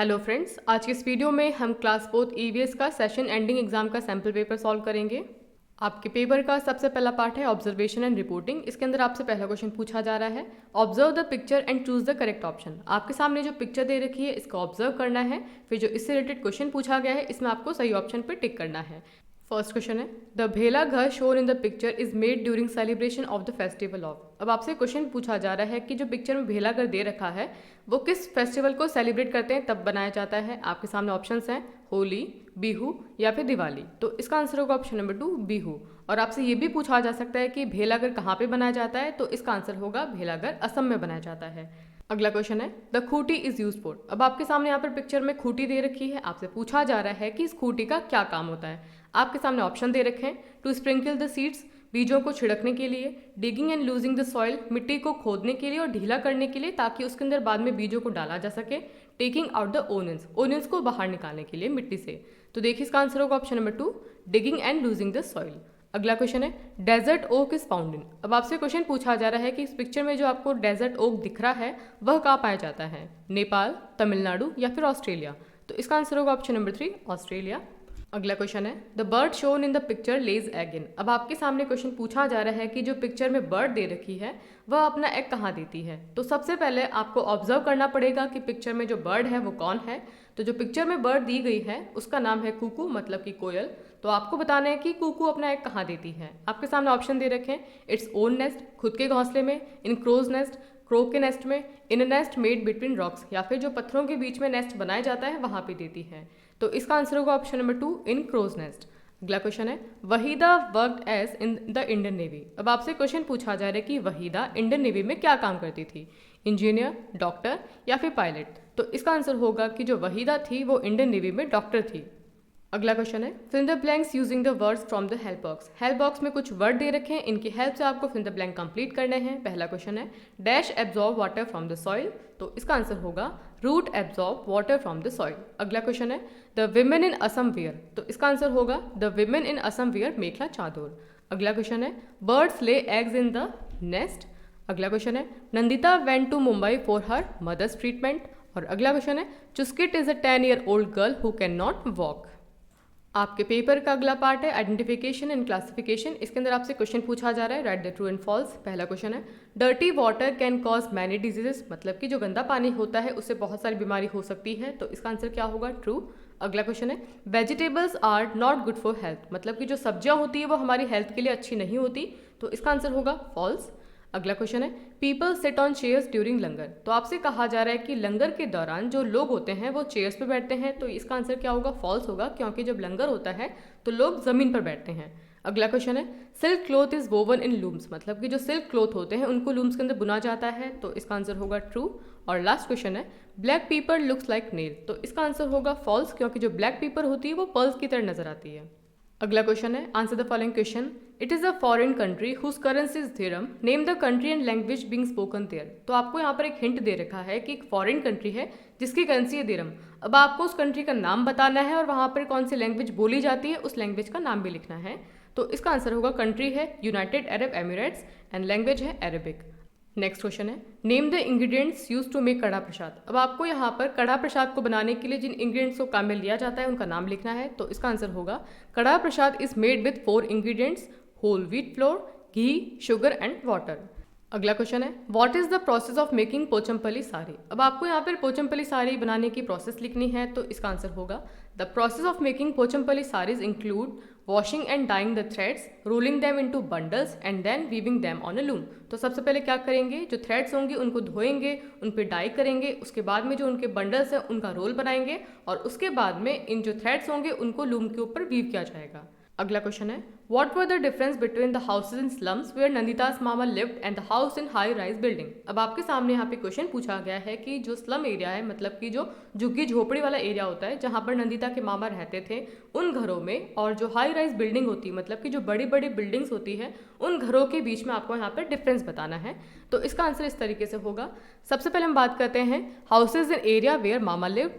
Hello friends, आज की इस वीडियो में हम क्लास 4 ईवीएस का सेशन एंडिंग एग्जाम का सैम्पल पेपर सॉल्व करेंगे। आपके पेपर का सबसे पहला पार्ट है ऑब्जर्वेशन एंड रिपोर्टिंग। इसके अंदर आपसे पहला क्वेश्चन पूछा जा रहा है, observe the picture and choose the correct option. आपके सामने जो पिक्चर दे रखी है इसको ऑब्जर्व करना है, फिर जो इससे रिलेटेड क्वेश्चन पूछा गया है इसमें आपको सही ऑप्शन पर टिक करना है। फर्स्ट क्वेश्चन है, द भेला घर shown in the picture is made during celebration of the festival of. अब आपसे क्वेश्चन पूछा जा रहा है कि जो पिक्चर में भेला घर दे रखा है वो किस फेस्टिवल को सेलिब्रेट करते हैं तब बनाया जाता है। आपके सामने ऑप्शंस हैं होली, बिहू या फिर दिवाली। तो इसका आंसर होगा ऑप्शन नंबर 2 बिहू। और आपसे ये भी पूछा जा सकता है कि भेला घर कहाँ पे बनाया जाता है, तो इसका आंसर होगा भेला घर असम में बनाया जाता है। अगला क्वेश्चन है, the Khunti is use for. अब आपके सामने यहाँ पर पिक्चर में खूटी दे रखी है, आपसे पूछा जा रहा है कि इस खूटी का क्या काम होता है। आपके सामने ऑप्शन दे रखे हैं, टू स्प्रिंकल द सीड्स, बीजों को छिड़कने के लिए, digging and losing the soil, मिट्टी को खोदने के लिए और ढीला करने के लिए ताकि उसके अंदर बाद में बीजों को डाला जा सके, taking out the onions, onions को बाहर निकालने के लिए मिट्टी से। तो देखिए इसका आंसर होगा option number 2 digging and losing the soil. अगला क्वेश्चन है, desert oak is found in. अब आपसे क्वेश्चन पूछा जा रहा है कि इस पिक्चर में जो आपको डेजर्ट ओक दिख रहा है वह कहाँ पाया जाता है, नेपाल, तमिलनाडु या फिर ऑस्ट्रेलिया। तो इसका आंसर होगा ऑप्शन नंबर 3 ऑस्ट्रेलिया। अगला क्वेश्चन है, the bird shown in the picture lays egg in. अब आपके सामने क्वेश्चन पूछा जा रहा है कि जो पिक्चर में बर्ड दे रखी है वह अपना एग कहाँ देती है। तो सबसे पहले आपको ऑब्जर्व करना पड़ेगा कि पिक्चर में जो बर्ड है वो कौन है। तो जो पिक्चर में बर्ड दी गई है उसका नाम है कुकू, मतलब कि कोयल। तो आपको बताना है कि कुकू अपना एग कहाँ देती है। आपके सामने ऑप्शन दे रखे हैं, इट्स ओन नेस्ट, खुद के घोंसले में, इन क्रोज नेस्ट, क्रो के नेस्ट में, इन नेस्ट मेड बिटवीन रॉक्स, या फिर जो पत्थरों के बीच में नेस्ट बनाया जाता है वहाँ पे देती है। तो इसका आंसर होगा option number 2 in crow's nest. अगला क्वेश्चन है, Waheeda worked as in the Indian navy. अब आपसे क्वेश्चन पूछा जा रहा है कि वहीदा इंडियन नेवी में क्या काम करती थी, इंजीनियर, डॉक्टर या फिर पायलट। तो इसका आंसर होगा कि जो वहीदा थी वो इंडियन नेवी में डॉक्टर थी। अगला क्वेश्चन है, fill the blanks using the words from the help box. Help box में कुछ वर्ड दे रखे हैं, इनकी हेल्प से आपको फिल द ब्लैंक कंप्लीट करने हैं। पहला क्वेश्चन है, dash absorb water from the soil. तो इसका आंसर होगा root absorb water from the soil. अगला क्वेश्चन है, the women in Assam wear. तो इसका आंसर होगा the women in Assam wear mekhela chador. अगला क्वेश्चन है, birds lay eggs in the nest. अगला क्वेश्चन है, Nandita went to Mumbai for her mother's treatment. और अगला क्वेश्चन है, Chuskit is a 10-year-old girl who can not walk. आपके पेपर का अगला पार्ट है आइडेंटिफिकेशन एंड क्लासिफिकेशन। इसके अंदर आपसे क्वेश्चन पूछा जा रहा है, write the true and false. पहला क्वेश्चन है, dirty water can cause many diseases. मतलब कि जो गंदा पानी होता है उससे बहुत सारी बीमारी हो सकती है। तो इसका आंसर क्या होगा, ट्रू। अगला क्वेश्चन है, vegetables are not good for health. मतलब कि जो सब्जियां होती है वो हमारी हेल्थ के लिए अच्छी नहीं होती। तो इसका आंसर होगा फॉल्स। अगला क्वेश्चन है, people sit on chairs during langar. तो आपसे कहा जा रहा है कि लंगर के दौरान जो लोग होते हैं वो चेयर्स पे बैठते हैं। तो इसका आंसर क्या होगा, फॉल्स होगा, क्योंकि जब लंगर होता है तो लोग जमीन पर बैठते हैं। अगला क्वेश्चन है, silk cloth is woven in looms. मतलब कि जो सिल्क क्लोथ होते हैं उनको लूम्स के अंदर बुना जाता है। तो इसका आंसर होगा ट्रू। और लास्ट क्वेश्चन है, ब्लैक पीपर लुक्स लाइक नेल। तो इसका आंसर होगा फॉल्स, क्योंकि जो ब्लैक पीपर होती है वो पर्ल्स की तरह नजर आती है। अगला क्वेश्चन है, answer the following question, it is a foreign country whose currency is dirham, name the country and language being spoken there. तो आपको यहाँ पर एक हिंट दे रखा है कि एक फॉरेन कंट्री है जिसकी करेंसी है दिरहम। अब आपको उस कंट्री का नाम बताना है और वहाँ पर कौन सी लैंग्वेज बोली जाती है उस लैंग्वेज का नाम भी लिखना है। तो इसका आंसर होगा, कंट्री है United Arab Emirates and language है अरेबिक। नेक्स्ट क्वेश्चन है, name the ingredients use to make Kada Prasad. अब आपको यहाँ पर कड़ा प्रसाद को बनाने के लिए जिन इंग्रेडिएंट्स को काम में लिया जाता है उनका नाम लिखना है। तो इसका आंसर होगा, kada prasad is made with 4 ingredients, whole wheat flour, ghee, sugar and water. अगला क्वेश्चन है, what is the process of making Pochampally sari. अब आपको यहाँ पर पोचमपल्ली साड़ी बनाने की प्रोसेस लिखनी है। तो इसका आंसर होगा, the process of making Pochampally saris include washing and dyeing the threads, rolling them into bundles and then weaving them on a loom. तो सबसे पहले क्या करेंगे, जो थ्रेड्स होंगे उनको धोएंगे, उन पर डाई करेंगे, उसके बाद में जो उनके बंडल्स हैं उनका रोल बनाएंगे और उसके बाद में इन जो थ्रेड्स होंगे उनको लूम के ऊपर वीव किया जाएगा। अगला क्वेश्चन है, what were the difference between the houses in slums where Nandita's mama lived and the house in high rise building. अब आपके सामने यहाँ पे क्वेश्चन पूछा गया है कि जो स्लम एरिया है, मतलब कि जो झुग्गी झोपड़ी वाला एरिया होता है जहाँ पर नंदिता के मामा रहते थे, उन घरों में और जो हाई राइज बिल्डिंग होती है, मतलब कि जो बड़ी बड़ी बिल्डिंग्स होती है, उन घरों के बीच में आपको यहाँ पर डिफरेंस बताना है। तो इसका आंसर इस तरीके से होगा, सबसे पहले हम बात करते हैं houses in area where Mama lived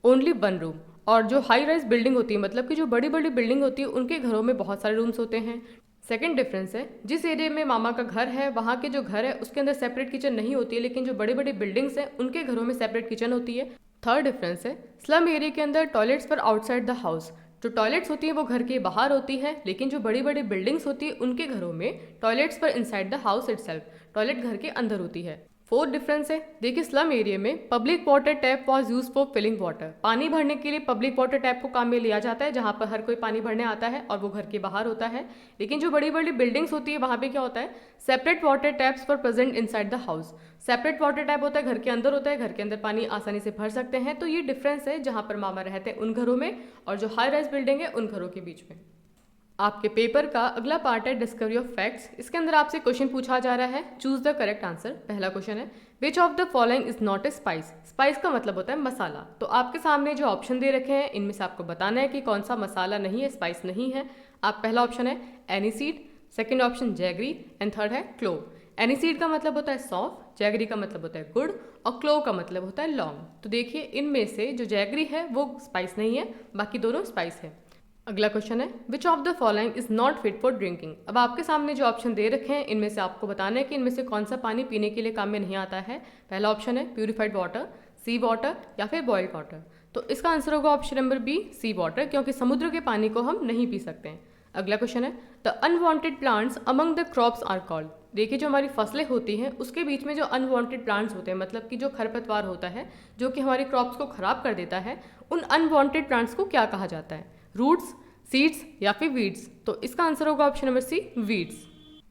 only 1 room. और जो हाई राइज बिल्डिंग होती है, मतलब कि जो बड़ी बड़ी बिल्डिंग होती है, उनके घरों में बहुत सारे रूम्स होते हैं। सेकंड डिफरेंस है, जिस एरिया में मामा का घर है वहाँ के जो घर है उसके अंदर सेपरेट किचन नहीं होती है, लेकिन जो बड़ी बड़ी बिल्डिंग्स हैं उनके घरों में सेपरेट किचन होती है। थर्ड डिफरेंस है, स्लम एरिया के अंदर टॉयलेट्स पर आउटसाइड द हाउस। जो टॉयलेट्स होती हैं वो घर के बाहर होती है, लेकिन जो बड़ी बड़ी बिल्डिंग्स होती है उनके घरों में टॉयलेट्स पर inside the house itself, toilet घर के अंदर होती है। फोर्थ डिफरेंस है, देखिए स्लम एरिया में public water tap was use for filling water. पानी भरने के लिए पब्लिक वाटर टैप को काम में लिया जाता है, जहाँ पर हर कोई पानी भरने आता है और वो घर के बाहर होता है। लेकिन जो बड़ी बड़ी बिल्डिंग्स होती है वहाँ पे क्या होता है, separate water taps for present inside the house. Separate water tap होता है, घर के अंदर होता है, घर के अंदर पानी आसानी से भर सकते हैं। तो ये डिफरेंस है जहाँ पर मामा रहते हैं उन घरों में और जो हाई राइज बिल्डिंग है उन घरों के बीच में। आपके पेपर का अगला पार्ट है डिस्कवरी ऑफ फैक्ट्स। इसके अंदर आपसे क्वेश्चन पूछा जा रहा है, चूज द करेक्ट आंसर। पहला क्वेश्चन है, which of the following is not a spice. Spice का मतलब होता है मसाला। तो आपके सामने जो ऑप्शन दे रखे हैं इनमें से आपको बताना है कि कौन सा मसाला नहीं है, स्पाइस नहीं है। आप पहला ऑप्शन है aniseed, second option jaggery and third है क्लोव। एनीसीड का मतलब होता है सौंफ, जैगरी का मतलब होता है गुड़ और क्लोव का मतलब होता है लौंग। तो देखिए इनमें से जो जैगरी है वो स्पाइस नहीं है, बाकी दोनों स्पाइस है। अगला क्वेश्चन है, which of the following is not fit for drinking. अब आपके सामने जो ऑप्शन दे रखे हैं इनमें से आपको बताना है कि इनमें से कौन सा पानी पीने के लिए काम में नहीं आता है। पहला ऑप्शन है प्यूरिफाइड वाटर, सी वाटर या फिर बॉइल्ड वाटर। तो इसका आंसर होगा ऑप्शन नंबर बी, सी वाटर, क्योंकि समुद्र के पानी को हम नहीं पी सकते हैं। अगला क्वेश्चन है, the unwanted plants among the crops are called. देखिए जो हमारी फसलें होती हैं उसके बीच में जो अनवांटेड प्लांट्स होते हैं, मतलब कि जो खरपतवार होता है जो कि हमारी क्रॉप्स को खराब कर देता है, उन अनवांटेड प्लांट्स को क्या कहा जाता है, रूट्स, सीड्स या फिर वीड्स। तो इसका आंसर होगा ऑप्शन नंबर सी, वीड्स।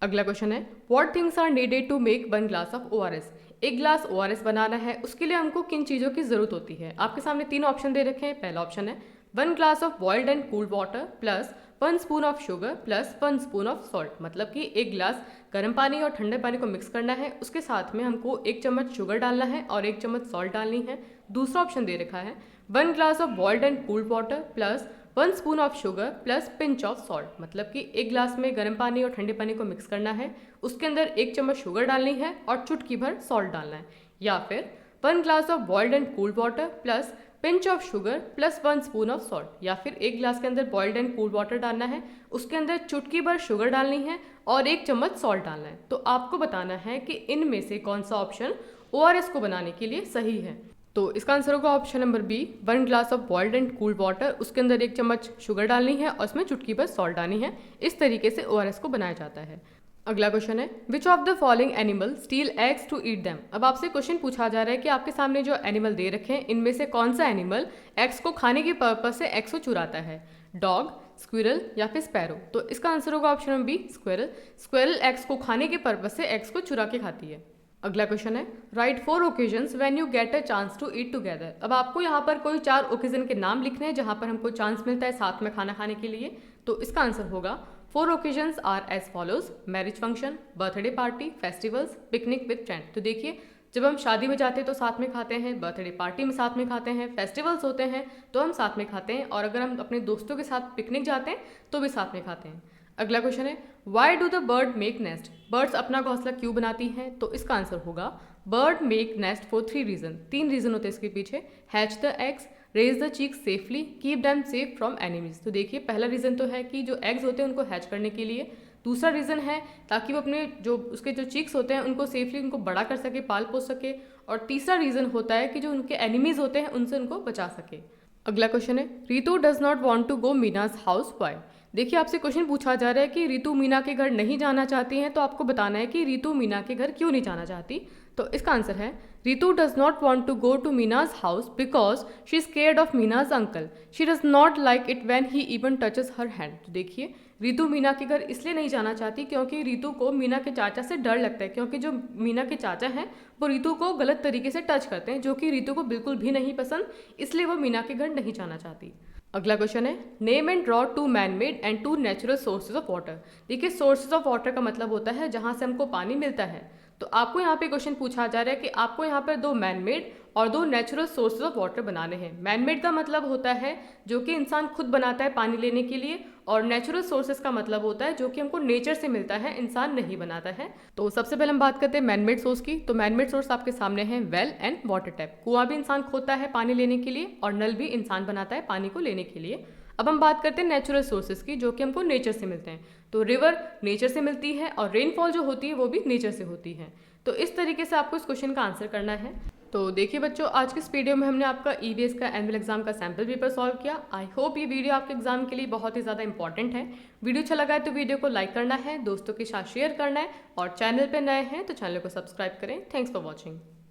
अगला क्वेश्चन है, what things are needed to make 1 glass of ORS। एक ग्लास ORS बनाना है, उसके लिए हमको किन चीज़ों की जरूरत होती है। आपके सामने 3 ऑप्शन दे रखे हैं। पहला ऑप्शन है 1 glass of boiled and cooled water plus 1 spoon of sugar plus 1 spoon of salt. मतलब कि एक गिलास गर्म पानी और ठंडे पानी को मिक्स करना है, उसके साथ में हमको 1 चम्मच शुगर डालना है और 1 चम्मच सॉल्ट डालनी है। दूसरा ऑप्शन दे रखा है 1 glass of boiled and cooled water plus 1 spoon of sugar plus pinch of salt. मतलब कि एक गिलास में गर्म पानी और ठंडे पानी को मिक्स करना है, उसके अंदर 1 चम्मच शुगर डालनी है और चुटकी भर सॉल्ट डालना है। या फिर 1 glass of boiled and cooled water plus pinch of sugar plus 1 spoon of salt. या फिर एक गिलास के अंदर बॉइल्ड एंड कूल्ड वाटर डालना है, उसके अंदर चुटकी भर शुगर डालनी है और 1 चम्मच सॉल्ट डालना है। तो आपको बताना है कि इनमें से कौन सा ऑप्शन ORS को बनाने के लिए सही है। तो इसका आंसर होगा option number B, 1 glass of boiled and cooled water, उसके अंदर 1 चम्मच शुगर डालनी है और उसमें चुटकी भर सॉल्ट डालनी है। इस तरीके से ORS को बनाया जाता है। अगला क्वेश्चन है, which of the following animal steal eggs to eat them. अब आपसे क्वेश्चन पूछा जा रहा है कि आपके सामने जो एनिमल दे रखे हैं इनमें से कौन सा एनिमल एग्स को खाने के पर्पज से एग्स को चुराता है, डॉग, स्क्विरल या फिर स्पैरो। तो इसका आंसर होगा option number B, squirrel. Squirrel eggs को खाने के पर्पज से एग्स को चुरा के खाती है। अगला क्वेश्चन है, write 4 occasions when you get a chance to eat together. अब आपको यहाँ पर कोई 4 ओकेजन के नाम लिखने हैं जहाँ पर हमको चांस मिलता है साथ में खाना खाने के लिए। तो इसका आंसर होगा 4 occasions are as follows, marriage function, birthday party, festivals, picnic with friend. तो देखिए जब हम शादी में जाते हैं तो साथ में खाते हैं, बर्थडे पार्टी में साथ में खाते हैं, फेस्टिवल्स होते हैं तो हम साथ में खाते हैं, और अगर हम अपने दोस्तों के साथ पिकनिक जाते हैं तो भी साथ में खाते हैं। अगला क्वेश्चन है, why do the bird make nest. Birds अपना घोंसला क्यों बनाती हैं। तो इसका आंसर होगा bird make nest for 3 reason. 3 reason होते हैं इसके पीछे, hatch the eggs, raise the chicks safely, keep them safe from enemies. तो देखिए पहला रीजन तो है कि जो एग्स होते हैं उनको हैच करने के लिए, दूसरा रीजन है ताकि वो अपने जो उसके जो चीक्स होते हैं उनको सेफली उनको बड़ा कर सके, पाल पोस सके, और तीसरा रीजन होता है कि जो उनके एनिमीज होते हैं उनसे उनको बचा सके। अगला क्वेश्चन है, Ritu does not want to go Meena's house why. देखिए आपसे क्वेश्चन पूछा जा रहा है कि रितु मीना के घर नहीं जाना चाहती हैं, तो आपको बताना है कि रितु मीना के घर क्यों नहीं जाना चाहती। तो इसका आंसर है, Ritu does not want to go to Meena's house because she is scared of Meena's uncle, she does not like it when he even touches her hand. तो देखिए रितु मीना के घर इसलिए नहीं जाना चाहती क्योंकि रितु को मीना के चाचा से डर लगता है, क्योंकि जो मीना के चाचा हैं वो रितु को गलत तरीके से टच करते हैं, जो कि रितु को बिल्कुल भी नहीं पसंद, इसलिए वो मीना के घर नहीं जाना चाहती। अगला क्वेश्चन है, name and draw 2 man made and 2 natural sources of water. देखिए सोर्सेज ऑफ वाटर का मतलब होता है जहाँ से हमको पानी मिलता है। तो आपको यहाँ पे क्वेश्चन पूछा जा रहा है कि आपको यहाँ पर 2 मैन मेड और 2 नेचुरल सोर्सेज ऑफ वाटर बनाने हैं। मैन मेड का मतलब होता है जो कि इंसान खुद बनाता है पानी लेने के लिए, और नेचुरल सोर्सेज का मतलब होता है जो कि हमको नेचर से मिलता है, इंसान नहीं बनाता है। तो सबसे पहले हम बात करते हैं मैनमेड सोर्स की। तो मैनमेड सोर्स आपके सामने है वेल एंड वाटर टैप। कुआं भी इंसान खोदता है पानी लेने के लिए, और नल भी इंसान बनाता है पानी को लेने के लिए। अब हम बात करते हैं नेचुरल सोर्सेज की, जो कि हमको नेचर से मिलते हैं। तो रिवर नेचर से मिलती है और रेनफॉल जो होती है वो भी नेचर से होती है। तो इस तरीके से आपको इस क्वेश्चन का आंसर करना है। तो देखिए बच्चों, आज के इस वीडियो में हमने आपका ईवीएस का एनुअल एग्जाम का सैम्पल पेपर सॉल्व किया। आई होप ये वीडियो आपके एग्जाम के लिए बहुत ही ज़्यादा इंपॉर्टेंट है। वीडियो अच्छा लगा है तो वीडियो को लाइक करना है, दोस्तों के साथ शेयर करना है और चैनल पे नए हैं तो चैनल को सब्सक्राइब करें। Thanks for watching.